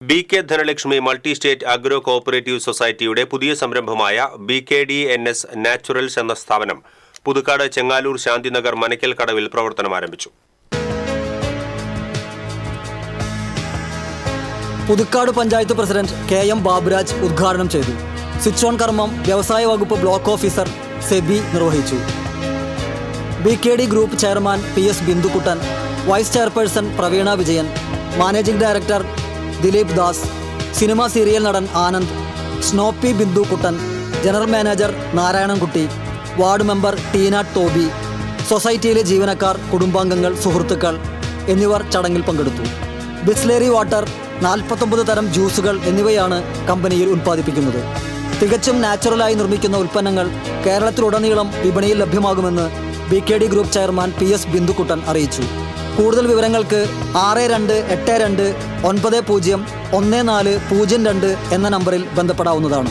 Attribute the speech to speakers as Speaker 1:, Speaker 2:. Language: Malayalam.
Speaker 1: ബി.കെ. Dhanalakshmi multi state agro cooperative സൊസൈറ്റിയുടെ പുതിയ സംരംഭമായ ബി.കെ.ഡി.എൻ.എസ്. നാച്ചുറൽസ് എന്ന സ്ഥാപനം പുതുക്കാട് ചെങ്ങാലൂർ ശാന്തിനഗർ മനക്കൽ കടവിൽ പ്രവർത്തനം ആരംഭിച്ചു.
Speaker 2: Puthukkad panchayat president K M. ബാബുരാജ് ഉദ്ഘാടനം ചെയ്തു. സ്വിച്ച് ഓൺ കർമ്മം വ്യവസായ വകുപ്പ് ബ്ലോക്ക് ഓഫീസർ സെബി നിർവഹിച്ചു. B K D. Group chairman P S. Bindukuttan, vice chairperson Praveena Vijayan, managing director Dileep Das, cinema serial നടൻ Anand, Snoopy Bindukuttan, general manager Narayanankutty, ward member Teena Toby, സൊസൈറ്റിയിലെ ജീവനക്കാർ, കുടുംബാംഗങ്ങൾ, സുഹൃത്തുക്കൾ എന്നിവർ ചടങ്ങിൽ പങ്കെടുത്തു. ബിസ്ലേറി വാട്ടർ, 49 തരം ജ്യൂസുകൾ എന്നിവയാണ് കമ്പനിയിൽ ഉൽപ്പാദിപ്പിക്കുന്നത്. തികച്ചും നാച്ചുറലായി നിർമ്മിക്കുന്ന ഉൽപ്പന്നങ്ങൾ കേരളത്തിലുടനീളം വിപണിയിൽ ലഭ്യമാകുമെന്ന് B K D. Group chairman P S. Bindukuttan അറിയിച്ചു. കൂടുതൽ വിവരങ്ങൾക്ക് 6282901402 എന്ന നമ്പറിൽ ബന്ധപ്പെടാവുന്നതാണ്.